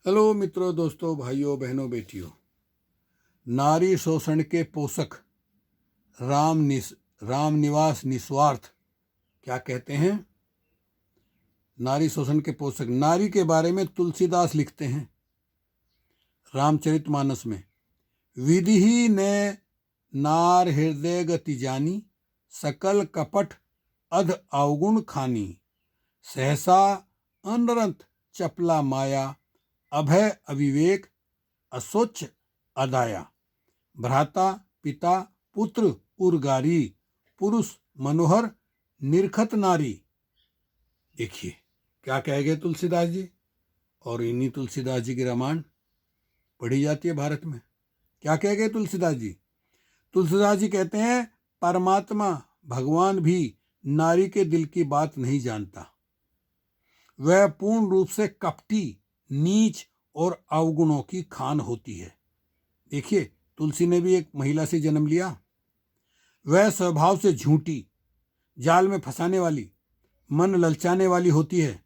Hello मित्रों, दोस्तों, भाइयों, बहनों, बेटियों। नारी शोषण के पोषक राम निवास निस्वार्थ क्या कहते हैं? नारी शोषण के पोषक नारी के बारे में तुलसीदास लिखते हैं रामचरितमानस में। विधि ही ने नार हृदय गति जानी, सकल कपट अध अवगुण खानी। सहसा अनरंत चपला माया, अभय अविवेक असोच अदाया। भ्राता पिता पुत्र उर्गारी, पुरुष मनोहर निरखत नारी। देखिए क्या कह गए तुलसीदास जी। और इन्हीं तुलसीदास जी की रामायण पढ़ी जाती है भारत में। क्या कह गए तुलसीदास जी? तुलसीदास जी कहते हैं परमात्मा भगवान भी नारी के दिल की बात नहीं जानता। वह पूर्ण रूप से कपटी, नीच और अवगुणों की खान होती है। देखिए, तुलसी ने भी एक महिला से जन्म लिया। वह स्वभाव से झूठी, जाल में फंसाने वाली, मन ललचाने वाली होती है,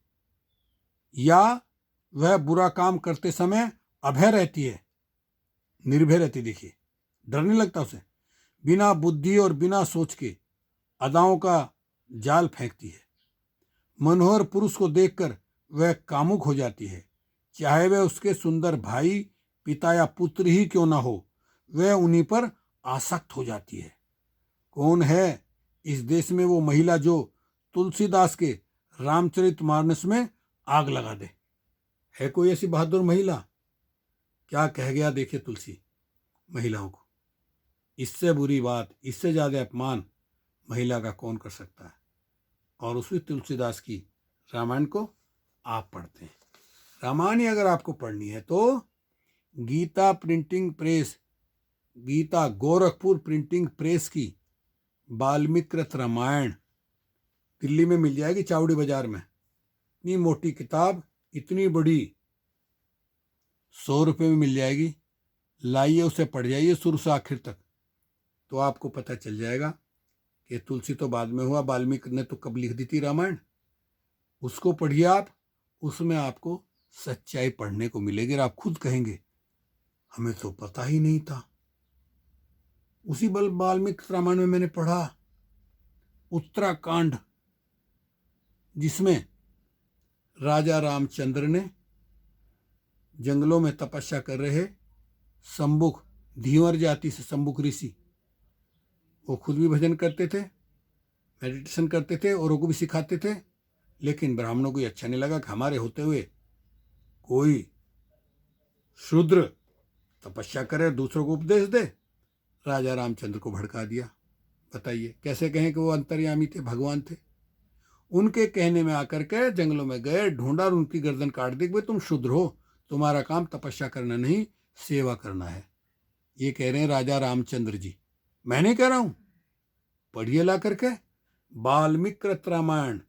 या वह बुरा काम करते समय अभय रहती है, निर्भय रहती। देखिए, डर नहीं लगता उसे। बिना बुद्धि और बिना सोच के अदाओं का जाल फेंकती है। मनोहर पुरुष को देखकर वह कामुक हो जाती है, चाहे वह उसके सुंदर भाई, पिता या पुत्र ही क्यों ना हो, वह उन्हीं पर आसक्त हो जाती है। कौन है इस देश में वो महिला जो तुलसीदास के रामचरितमानस में आग लगा दे? है कोई ऐसी बहादुर महिला? क्या कह गया देखिए तुलसी महिलाओं को। इससे बुरी बात, इससे ज्यादा अपमान महिला का कौन कर सकता है? और उसी तुलसीदास की रामायण को आप पढ़ते हैं। रामायण अगर आपको पढ़नी है तो Gita printing press, Gita Gorakhpur printing press की वाल्मीकृत रामायण दिल्ली में मिल जाएगी, चावड़ी बाजार में। इतनी मोटी किताब, इतनी बड़ी, 100 रुपये में मिल जाएगी। लाइए, उसे पढ़ जाइए शुरू से आखिर तक, तो आपको पता चल जाएगा कि तुलसी तो बाद में हुआ, वाल्मीकि ने तो कब लिख दी थी रामायण। उसको पढ़िए आप, उसमें आपको सच्चाई पढ़ने को मिलेगी और आप खुद कहेंगे हमें तो पता ही नहीं था। उसी वाल्मीकि रामायण में मैंने पढ़ा उत्तराखंड, जिसमें राजा रामचंद्र ने जंगलों में तपस्या कर रहे शंबुक, धीवर जाति से शंबुक ऋषि, वो खुद भी भजन करते थे, मेडिटेशन करते थे, औरों को भी सिखाते थे। लेकिन ब्राह्मणों को अच्छा नहीं लगा कि हमारे होते हुए कोई शूद्र तपस्या करे, दूसरों को उपदेश दे। राजा रामचंद्र को भड़का दिया। बताइए कैसे कहें कि वो अंतर्यामी थे, भगवान थे। उनके कहने में आकर के जंगलों में गए, ढूंढा और उनकी गर्दन काट दी। भाई तुम शूद्र हो, तुम्हारा काम तपस्या करना नहीं, सेवा करना है। ये कह रहे हैं राजा रामचंद्र जी। मैं नहीं कह रहा हूं, पढ़िए ला करके वाल्मीकृत रामायण,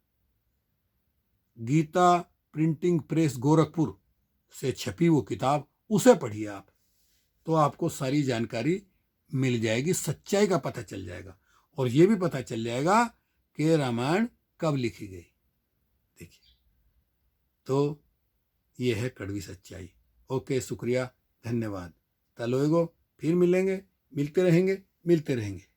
गीता प्रिंटिंग प्रेस गोरखपुर से छपी वो किताब, उसे पढ़िए आप, तो आपको सारी जानकारी मिल जाएगी, सच्चाई का पता चल जाएगा। और ये भी पता चल जाएगा कि रामायण कब लिखी गई। देखिए, तो ये है कड़वी सच्चाई। ओके, शुक्रिया, धन्यवाद। तलोएगो, फिर मिलेंगे, मिलते रहेंगे।